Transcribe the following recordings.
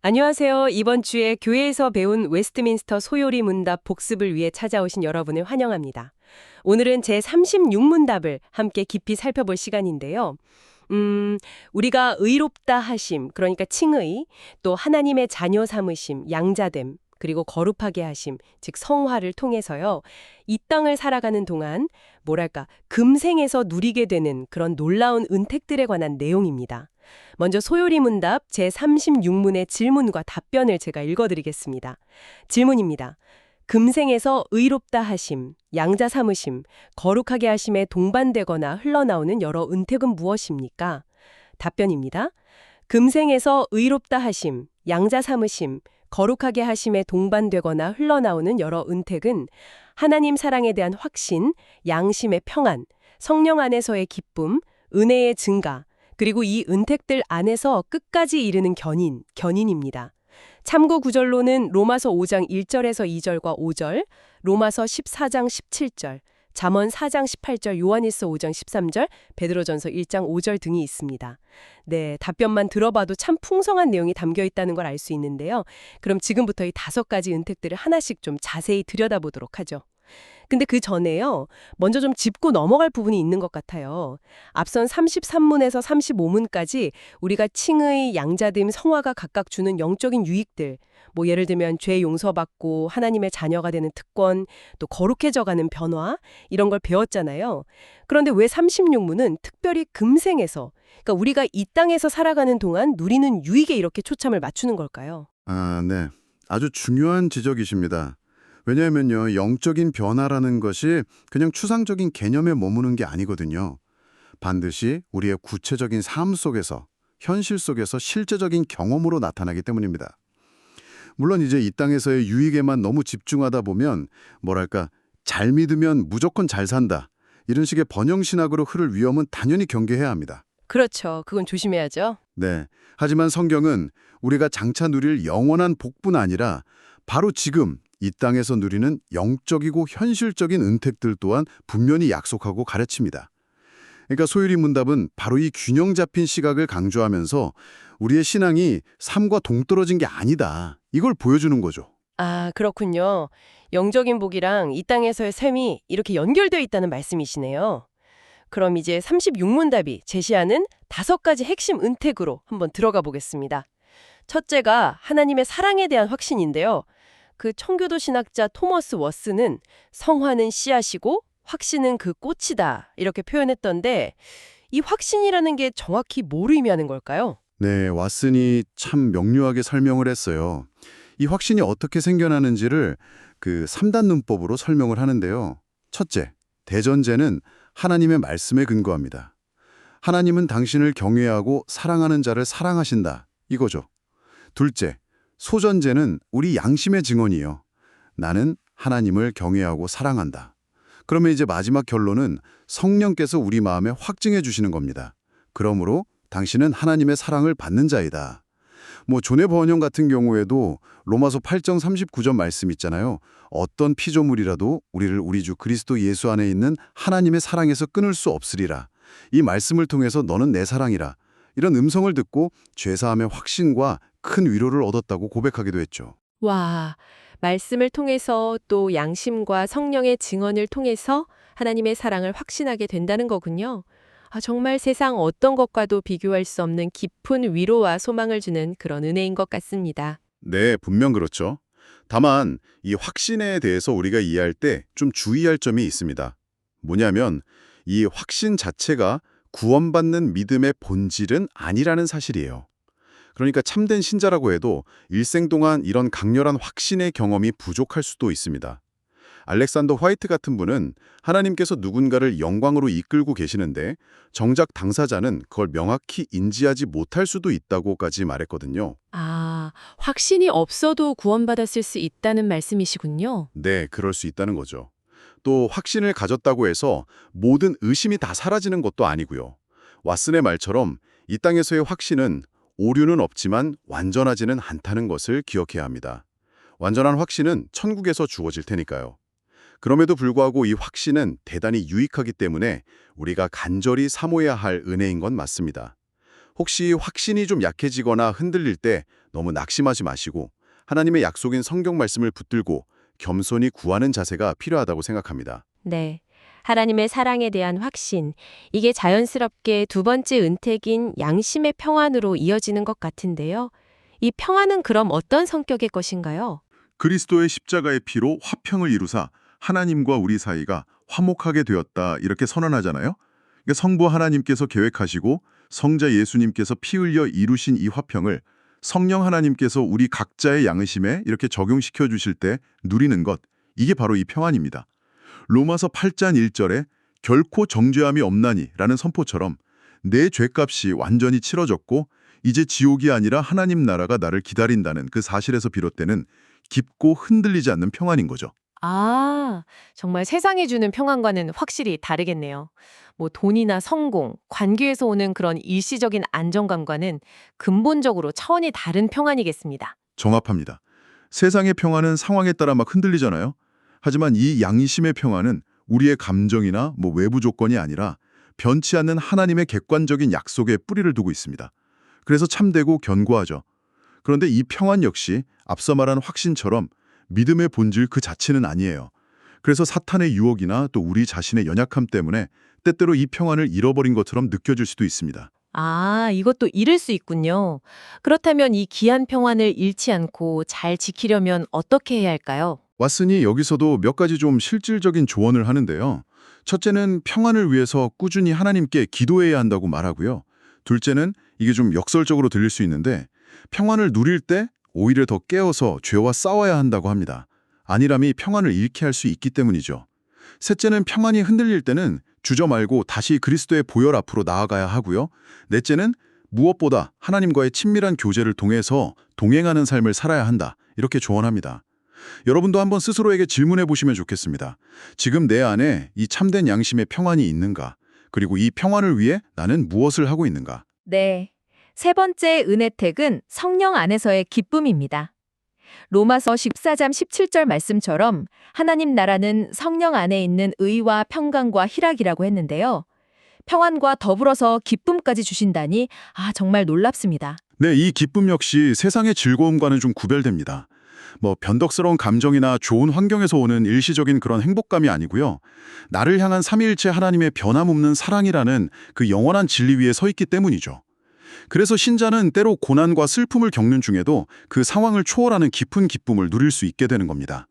안녕하세요. 이번 주에 교회에서 배운 웨스트민스터 소요리 문답 복습을 위해 찾아오신 여러분을 환영합니다. 오늘은 제 36문답을 함께 깊이 살펴볼 시간인데요. 우리가 의롭다 하심, 그러니까 칭의, 또 하나님의 자녀 삼으심, 양자됨, 그리고 거룩하게 하심, 즉 성화를 통해서요. 이 땅을 살아가는 동안 뭐랄까 금생에서 누리게 되는 그런 놀라운 은택들에 관한 내용입니다. 먼저 소요리 문답 제36문의 질문과 답변을 제가 읽어드리겠습니다. 질문입니다. 금생에서 의롭다 하심, 양자 삼으심, 거룩하게 하심에 동반되거나 흘러나오는 여러 은택은 무엇입니까? 답변입니다. 금생에서 의롭다 하심, 양자 삼으심, 거룩하게 하심에 동반되거나 흘러나오는 여러 은택은 하나님 사랑에 대한 확신, 양심의 평안, 성령 안에서의 기쁨, 은혜의 증가, 그리고 이 은택들 안에서 끝까지 이르는 견인입니다. 참고 구절로는 로마서 5장 1절에서 2절과 5절, 로마서 14장 17절, 잠언 4장 18절, 요한일서 5장 13절, 베드로전서 1장 5절 등이 있습니다. 네, 답변만 들어봐도 참 풍성한 내용이 담겨 있다는 걸 알 수 있는데요. 그럼 지금부터 이 5가지 은택들을 하나씩 좀 자세히 들여다보도록 하죠. 근데 그 전에요. 먼저 좀 짚고 넘어갈 부분이 있는 것 같아요. 앞선 33문에서 35문까지 우리가 칭의, 양자됨, 성화가 각각 주는 영적인 유익들, 뭐 예를 들면 죄 용서받고 하나님의 자녀가 되는 특권, 또 거룩해져가는 변화, 이런 걸 배웠잖아요. 그런데 왜 36문은 특별히 금생에서, 그러니까 우리가 이 땅에서 살아가는 동안 누리는 유익에 이렇게 초점을 맞추는 걸까요? 네. 아주 중요한 지적이십니다. 왜냐하면요, 영적인 변화라는 것이 그냥 추상적인 개념에 머무는 게 아니거든요. 반드시 우리의 구체적인 삶 속에서, 현실 속에서 실제적인 경험으로 나타나기 때문입니다. 물론 이제 이 땅에서의 유익에만 너무 집중하다 보면 뭐랄까, 잘 믿으면 무조건 잘 산다. 이런 식의 번영신학으로 흐를 위험은 당연히 경계해야 합니다. 그렇죠. 그건 조심해야죠. 네. 하지만 성경은 우리가 장차 누릴 영원한 복뿐 아니라 바로 지금 이 땅에서 누리는 영적이고 현실적인 은택들 또한 분명히 약속하고 가르칩니다. 그러니까 소유리 문답은 바로 이 균형 잡힌 시각을 강조하면서 우리의 신앙이 삶과 동떨어진 게 아니다. 이걸 보여주는 거죠. 아, 그렇군요. 영적인 복이랑 이 땅에서의 삶이 이렇게 연결되어 있다는 말씀이시네요. 그럼 이제 36문답이 제시하는 5가지 핵심 은택으로 한번 들어가 보겠습니다. 첫째가 하나님의 사랑에 대한 확신인데요. 그 청교도 신학자 토머스 워스는 성화는 씨앗이고 확신은 그 꽃이다 이렇게 표현했던데 이 확신이라는 게 정확히 뭘 의미하는 걸까요? 네, 왓슨이 참 명료하게 설명을 했어요. 이 확신이 어떻게 생겨나는지를 그 3단 문법으로 설명을 하는데요. 첫째, 대전제는 하나님의 말씀에 근거합니다. 하나님은 당신을 경외하고 사랑하는 자를 사랑하신다. 이거죠. 둘째, 소전제는 우리 양심의 증언이요. 나는 하나님을 경외하고 사랑한다. 그러면 이제 마지막 결론은 성령께서 우리 마음에 확증해 주시는 겁니다. 그러므로 당신은 하나님의 사랑을 받는 자이다. 존의 번영 같은 경우에도 로마서 8장 39절 말씀 있잖아요. 어떤 피조물이라도 우리를 우리 주 그리스도 예수 안에 있는 하나님의 사랑에서 끊을 수 없으리라. 이 말씀을 통해서 너는 내 사랑이라. 이런 음성을 듣고 죄사함의 확신과 큰 위로를 얻었다고 고백하기도 했죠. 와, 말씀을 통해서 또 양심과 성령의 증언을 통해서 하나님의 사랑을 확신하게 된다는 거군요. 아, 정말 세상 어떤 것과도 비교할 수 없는 깊은 위로와 소망을 주는 그런 은혜인 것 같습니다. 네, 분명 그렇죠. 다만 이 확신에 대해서 우리가 이해할 때 좀 주의할 점이 있습니다. 뭐냐면 이 확신 자체가 구원받는 믿음의 본질은 아니라는 사실이에요. 그러니까 참된 신자라고 해도 일생 동안 이런 강렬한 확신의 경험이 부족할 수도 있습니다. 알렉산더 화이트 같은 분은 하나님께서 누군가를 영광으로 이끌고 계시는데 정작 당사자는 그걸 명확히 인지하지 못할 수도 있다고까지 말했거든요. 아, 확신이 없어도 구원받았을 수 있다는 말씀이시군요. 네, 그럴 수 있다는 거죠. 또 확신을 가졌다고 해서 모든 의심이 다 사라지는 것도 아니고요. 왓슨의 말처럼 이 땅에서의 확신은 오류는 없지만 완전하지는 않다는 것을 기억해야 합니다. 완전한 확신은 천국에서 주어질 테니까요. 그럼에도 불구하고 이 확신은 대단히 유익하기 때문에 우리가 간절히 사모해야 할 은혜인 건 맞습니다. 혹시 확신이 좀 약해지거나 흔들릴 때 너무 낙심하지 마시고 하나님의 약속인 성경 말씀을 붙들고 겸손히 구하는 자세가 필요하다고 생각합니다. 네. 하나님의 사랑에 대한 확신, 이게 자연스럽게 두 번째 은택인 양심의 평안으로 이어지는 것 같은데요. 이 평안은 그럼 어떤 성격의 것인가요? 그리스도의 십자가의 피로 화평을 이루사 하나님과 우리 사이가 화목하게 되었다 이렇게 선언하잖아요. 그러니까 성부 하나님께서 계획하시고 성자 예수님께서 피 흘려 이루신 이 화평을 성령 하나님께서 우리 각자의 양심에 이렇게 적용시켜 주실 때 누리는 것, 이게 바로 이 평안입니다. 로마서 8장 1절에 결코 정죄함이 없나니 라는 선포처럼 내 죄값이 완전히 치러졌고 이제 지옥이 아니라 하나님 나라가 나를 기다린다는 그 사실에서 비롯되는 깊고 흔들리지 않는 평안인 거죠. 아, 정말 세상이 주는 평안과는 확실히 다르겠네요. 뭐 돈이나 성공, 관계에서 오는 그런 일시적인 안정감과는 근본적으로 차원이 다른 평안이겠습니다. 정합합니다. 세상의 평안은 상황에 따라 막 흔들리잖아요. 하지만 이 양심의 평안은 우리의 감정이나 외부 조건이 아니라 변치 않는 하나님의 객관적인 약속에 뿌리를 두고 있습니다. 그래서 참되고 견고하죠. 그런데 이 평안 역시 앞서 말한 확신처럼 믿음의 본질 그 자체는 아니에요. 그래서 사탄의 유혹이나 또 우리 자신의 연약함 때문에 때때로 이 평안을 잃어버린 것처럼 느껴질 수도 있습니다. 아, 이것도 잃을 수 있군요. 그렇다면 이 귀한 평안을 잃지 않고 잘 지키려면 어떻게 해야 할까요? 왓슨이 여기서도 몇 가지 좀 실질적인 조언을 하는데요. 첫째는 평안을 위해서 꾸준히 하나님께 기도해야 한다고 말하고요. 둘째는 이게 좀 역설적으로 들릴 수 있는데 평안을 누릴 때 오히려 더 깨어서 죄와 싸워야 한다고 합니다. 안일함이 평안을 잃게 할 수 있기 때문이죠. 셋째는 평안이 흔들릴 때는 주저 말고 다시 그리스도의 보혈 앞으로 나아가야 하고요. 넷째는 무엇보다 하나님과의 친밀한 교제를 통해서 동행하는 삶을 살아야 한다. 이렇게 조언합니다. 여러분도 한번 스스로에게 질문해 보시면 좋겠습니다. 지금 내 안에 이 참된 양심의 평안이 있는가? 그리고 이 평안을 위해 나는 무엇을 하고 있는가? 네. 세 번째 은혜택은 성령 안에서의 기쁨입니다. 로마서 14장 17절 말씀처럼 하나님 나라는 성령 안에 있는 의와 평강과 희락이라고 했는데요. 평안과 더불어서 기쁨까지 주신다니 정말 놀랍습니다. 네, 이 기쁨 역시 세상의 즐거움과는 좀 구별됩니다. 변덕스러운 감정이나 좋은 환경에서 오는 일시적인 그런 행복감이 아니고요. 나를 향한 삼위일체 하나님의 변함없는 사랑이라는 그 영원한 진리 위에 서 있기 때문이죠. 그래서 신자는 때로 고난과 슬픔을 겪는 중에도 그 상황을 초월하는 깊은 기쁨을 누릴 수 있게 되는 겁니다.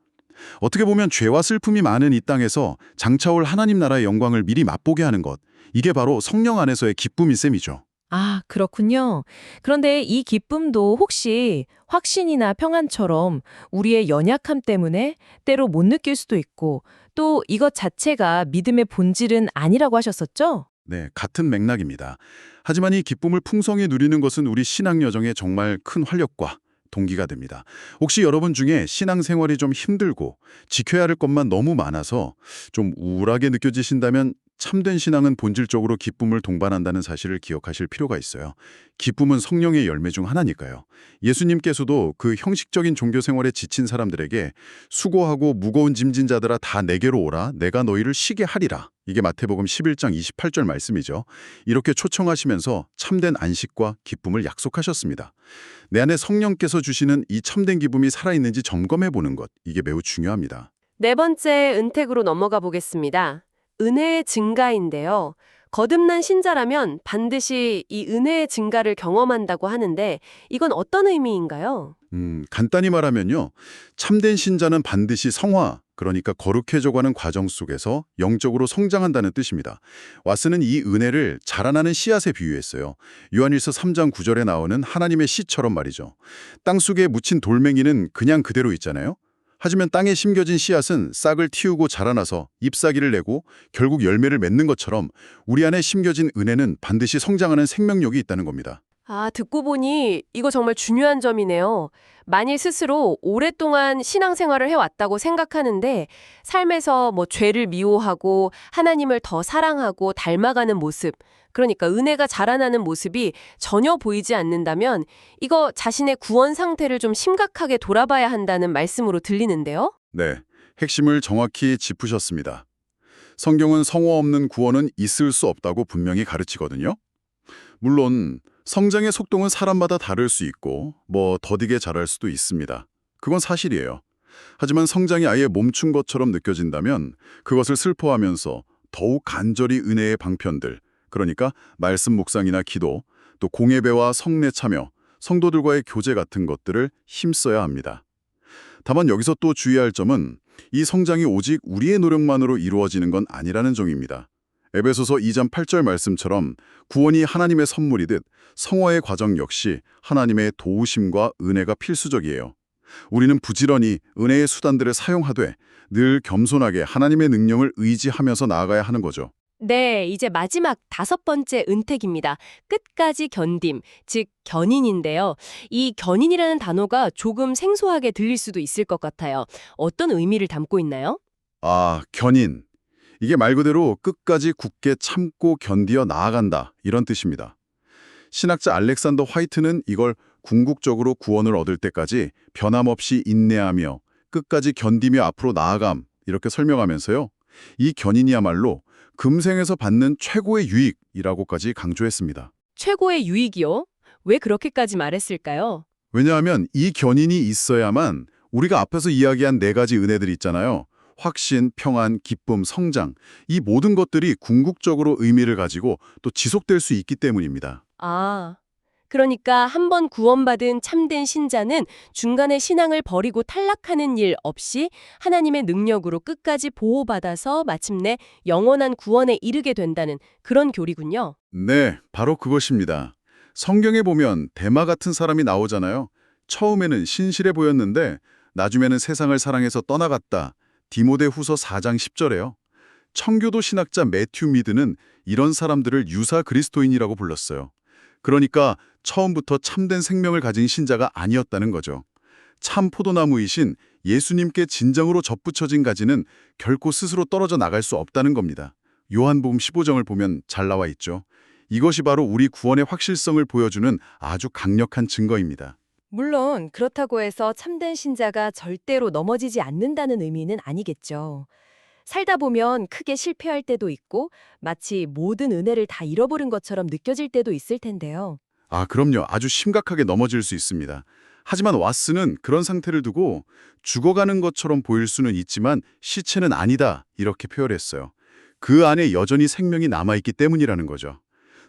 어떻게 보면 죄와 슬픔이 많은 이 땅에서 장차올 하나님 나라의 영광을 미리 맛보게 하는 것, 이게 바로 성령 안에서의 기쁨일 셈이죠. 아, 그렇군요. 그런데 이 기쁨도 혹시 확신이나 평안처럼 우리의 연약함 때문에 때로 못 느낄 수도 있고 또 이것 자체가 믿음의 본질은 아니라고 하셨었죠? 네, 같은 맥락입니다. 하지만 이 기쁨을 풍성히 누리는 것은 우리 신앙 여정에 정말 큰 활력과 동기가 됩니다. 혹시 여러분 중에 신앙생활이 좀 힘들고 지켜야 할 것만 너무 많아서 좀 우울하게 느껴지신다면 참된 신앙은 본질적으로 기쁨을 동반한다는 사실을 기억하실 필요가 있어요. 기쁨은 성령의 열매 중 하나니까요. 예수님께서도 그 형식적인 종교 생활에 지친 사람들에게 수고하고 무거운 짐진 자들아 다 내게로 오라 내가 너희를 쉬게 하리라. 이게 마태복음 11장 28절 말씀이죠. 이렇게 초청하시면서 참된 안식과 기쁨을 약속하셨습니다. 내 안에 성령께서 주시는 이 참된 기쁨이 살아있는지 점검해 보는 것, 이게 매우 중요합니다. 네 번째 은택으로 넘어가 보겠습니다. 은혜의 증가인데요. 거듭난 신자라면 반드시 이 은혜의 증가를 경험한다고 하는데 이건 어떤 의미인가요? 간단히 말하면요. 참된 신자는 반드시 성화, 그러니까 거룩해져가는 과정 속에서 영적으로 성장한다는 뜻입니다. 왓슨은 이 은혜를 자라나는 씨앗에 비유했어요. 요한일서 3장 9절에 나오는 하나님의 씨처럼 말이죠. 땅 속에 묻힌 돌멩이는 그냥 그대로 있잖아요. 하지만 땅에 심겨진 씨앗은 싹을 틔우고 자라나서 잎사귀를 내고 결국 열매를 맺는 것처럼 우리 안에 심겨진 은혜는 반드시 성장하는 생명력이 있다는 겁니다. 아, 듣고 보니 이거 정말 중요한 점이네요. 만일 스스로 오랫동안 신앙생활을 해왔다고 생각하는데 삶에서 죄를 미워하고 하나님을 더 사랑하고 닮아가는 모습, 그러니까 은혜가 자라나는 모습이 전혀 보이지 않는다면 이거 자신의 구원 상태를 좀 심각하게 돌아봐야 한다는 말씀으로 들리는데요? 네, 핵심을 정확히 짚으셨습니다. 성경은 성화 없는 구원은 있을 수 없다고 분명히 가르치거든요. 물론 성장의 속도는 사람마다 다를 수 있고 더디게 자랄 수도 있습니다. 그건 사실이에요. 하지만 성장이 아예 멈춘 것처럼 느껴진다면 그것을 슬퍼하면서 더욱 간절히 은혜의 방편들, 그러니까 말씀 묵상이나 기도, 또 공예배와 성례 참여, 성도들과의 교제 같은 것들을 힘써야 합니다. 다만 여기서 또 주의할 점은 이 성장이 오직 우리의 노력만으로 이루어지는 건 아니라는 점입니다. 에베소서 2장 8절 말씀처럼 구원이 하나님의 선물이듯 성화의 과정 역시 하나님의 도우심과 은혜가 필수적이에요. 우리는 부지런히 은혜의 수단들을 사용하되 늘 겸손하게 하나님의 능력을 의지하면서 나아가야 하는 거죠. 네, 이제 마지막 5번째 은택입니다. 끝까지 견딤, 즉 견인인데요. 이 견인이라는 단어가 조금 생소하게 들릴 수도 있을 것 같아요. 어떤 의미를 담고 있나요? 견인. 이게 말 그대로 끝까지 굳게 참고 견디어 나아간다, 이런 뜻입니다. 신학자 알렉산더 화이트는 이걸 궁극적으로 구원을 얻을 때까지 변함없이 인내하며 끝까지 견디며 앞으로 나아감, 이렇게 설명하면서요. 이 견인이야말로 금생에서 받는 최고의 유익이라고까지 강조했습니다. 최고의 유익이요? 왜 그렇게까지 말했을까요? 왜냐하면 이 견인이 있어야만 우리가 앞에서 이야기한 4가지 은혜들 있잖아요. 확신, 평안, 기쁨, 성장, 이 모든 것들이 궁극적으로 의미를 가지고 또 지속될 수 있기 때문입니다. 그러니까 한 번 구원받은 참된 신자는 중간에 신앙을 버리고 탈락하는 일 없이 하나님의 능력으로 끝까지 보호받아서 마침내 영원한 구원에 이르게 된다는 그런 교리군요. 네, 바로 그것입니다. 성경에 보면 데마 같은 사람이 나오잖아요. 처음에는 신실해 보였는데 나중에는 세상을 사랑해서 떠나갔다. 디모데후서 4장 10절에요. 청교도 신학자 매튜 미드는 이런 사람들을 유사 그리스도인이라고 불렀어요. 그러니까 처음부터 참된 생명을 가진 신자가 아니었다는 거죠. 참 포도나무이신 예수님께 진정으로 접붙여진 가지는 결코 스스로 떨어져 나갈 수 없다는 겁니다. 요한복음 15장을 보면 잘 나와 있죠. 이것이 바로 우리 구원의 확실성을 보여주는 아주 강력한 증거입니다. 물론 그렇다고 해서 참된 신자가 절대로 넘어지지 않는다는 의미는 아니겠죠. 살다 보면 크게 실패할 때도 있고 마치 모든 은혜를 다 잃어버린 것처럼 느껴질 때도 있을 텐데요. 그럼요. 아주 심각하게 넘어질 수 있습니다. 하지만 왓슨은 그런 상태를 두고 죽어가는 것처럼 보일 수는 있지만 시체는 아니다, 이렇게 표현했어요. 그 안에 여전히 생명이 남아있기 때문이라는 거죠.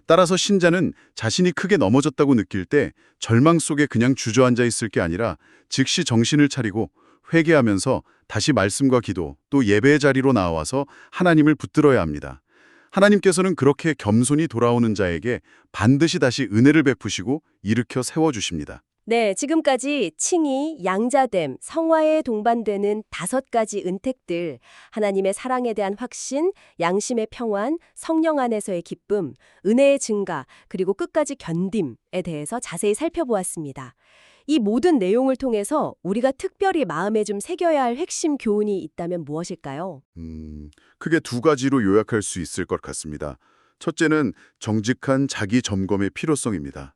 따라서 신자는 자신이 크게 넘어졌다고 느낄 때 절망 속에 그냥 주저앉아 있을 게 아니라 즉시 정신을 차리고 회개하면서 다시 말씀과 기도, 또 예배의 자리로 나와서 하나님을 붙들어야 합니다. 하나님께서는 그렇게 겸손히 돌아오는 자에게 반드시 다시 은혜를 베푸시고 일으켜 세워주십니다. 네, 지금까지 칭의, 양자됨, 성화에 동반되는 5가지 은택들, 하나님의 사랑에 대한 확신, 양심의 평안, 성령 안에서의 기쁨, 은혜의 증가, 그리고 끝까지 견딤에 대해서 자세히 살펴보았습니다. 이 모든 내용을 통해서 우리가 특별히 마음에 좀 새겨야 할 핵심 교훈이 있다면 무엇일까요? 크게 2가지로 요약할 수 있을 것 같습니다. 첫째는 정직한 자기 점검의 필요성입니다.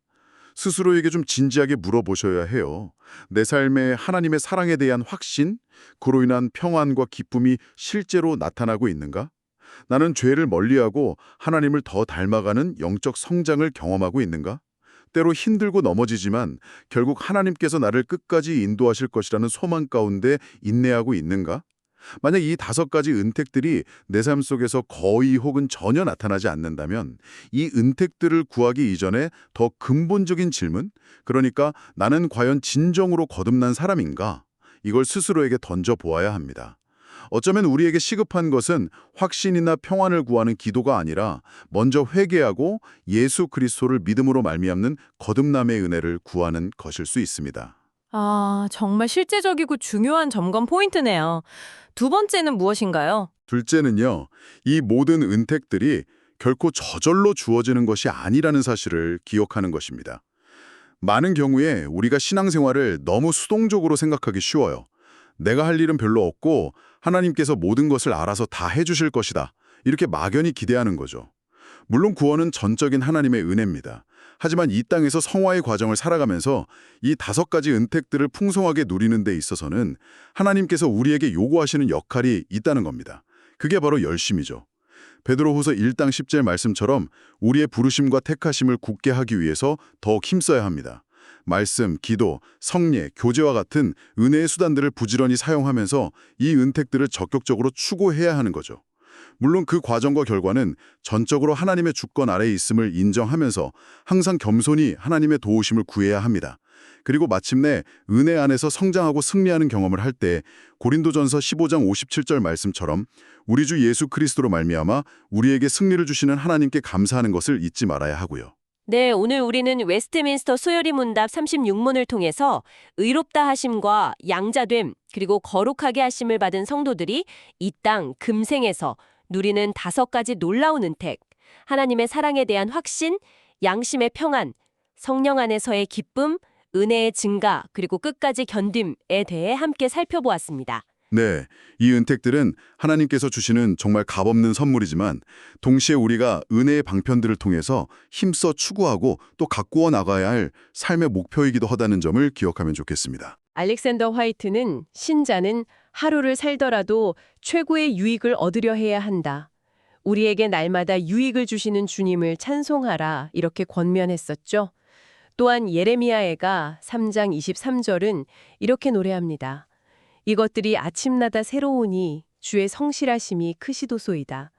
스스로에게 좀 진지하게 물어보셔야 해요. 내 삶에 하나님의 사랑에 대한 확신, 그로 인한 평안과 기쁨이 실제로 나타나고 있는가? 나는 죄를 멀리하고 하나님을 더 닮아가는 영적 성장을 경험하고 있는가? 때로 힘들고 넘어지지만 결국 하나님께서 나를 끝까지 인도하실 것이라는 소망 가운데 인내하고 있는가? 만약 이 5가지 은택들이 내 삶 속에서 거의 혹은 전혀 나타나지 않는다면 이 은택들을 구하기 이전에 더 근본적인 질문, 그러니까 나는 과연 진정으로 거듭난 사람인가? 이걸 스스로에게 던져보아야 합니다. 어쩌면 우리에게 시급한 것은 확신이나 평안을 구하는 기도가 아니라 먼저 회개하고 예수 그리스도를 믿음으로 말미암는 거듭남의 은혜를 구하는 것일 수 있습니다. 정말 실제적이고 중요한 점검 포인트네요. 2번째는 무엇인가요? 둘째는요, 이 모든 은택들이 결코 저절로 주어지는 것이 아니라는 사실을 기억하는 것입니다. 많은 경우에 우리가 신앙생활을 너무 수동적으로 생각하기 쉬워요. 내가 할 일은 별로 없고 하나님께서 모든 것을 알아서 다 해주실 것이다, 이렇게 막연히 기대하는 거죠. 물론 구원은 전적인 하나님의 은혜입니다. 하지만 이 땅에서 성화의 과정을 살아가면서 이 5가지 은택들을 풍성하게 누리는 데 있어서는 하나님께서 우리에게 요구하시는 역할이 있다는 겁니다. 그게 바로 열심이죠. 베드로후서 1장 10절 말씀처럼 우리의 부르심과 택하심을 굳게 하기 위해서 더욱 힘써야 합니다. 말씀, 기도, 성례, 교제와 같은 은혜의 수단들을 부지런히 사용하면서 이 은택들을 적극적으로 추구해야 하는 거죠. 물론 그 과정과 결과는 전적으로 하나님의 주권 아래에 있음을 인정하면서 항상 겸손히 하나님의 도우심을 구해야 합니다. 그리고 마침내 은혜 안에서 성장하고 승리하는 경험을 할 때 고린도전서 15장 57절 말씀처럼 우리 주 예수 그리스도로 말미암아 우리에게 승리를 주시는 하나님께 감사하는 것을 잊지 말아야 하고요. 네, 오늘 우리는 웨스트민스터 소요리 문답 36문을 통해서 의롭다 하심과 양자됨 그리고 거룩하게 하심을 받은 성도들이 이 땅 금생에서 누리는 5가지 놀라운 은택, 하나님의 사랑에 대한 확신, 양심의 평안, 성령 안에서의 기쁨, 은혜의 증가, 그리고 끝까지 견딤에 대해 함께 살펴보았습니다. 네, 이 은택들은 하나님께서 주시는 정말 값없는 선물이지만 동시에 우리가 은혜의 방편들을 통해서 힘써 추구하고 또 가꾸어 나가야 할 삶의 목표이기도 하다는 점을 기억하면 좋겠습니다. 알렉산더 화이트는 신자는 하루를 살더라도 최고의 유익을 얻으려 해야 한다. 우리에게 날마다 유익을 주시는 주님을 찬송하라 이렇게 권면했었죠. 또한 예레미야애가 3장 23절은 이렇게 노래합니다. 이것들이 아침마다 새로우니 주의 성실하심이 크시도소이다.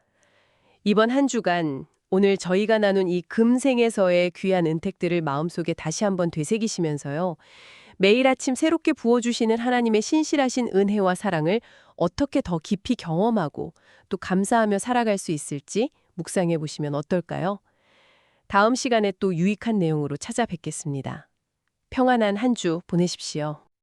이번 한 주간 오늘 저희가 나눈 이 금생에서의 귀한 은택들을 마음속에 다시 한번 되새기시면서요. 매일 아침 새롭게 부어주시는 하나님의 신실하신 은혜와 사랑을 어떻게 더 깊이 경험하고 또 감사하며 살아갈 수 있을지 묵상해 보시면 어떨까요? 다음 시간에 또 유익한 내용으로 찾아뵙겠습니다. 평안한 한 주 보내십시오.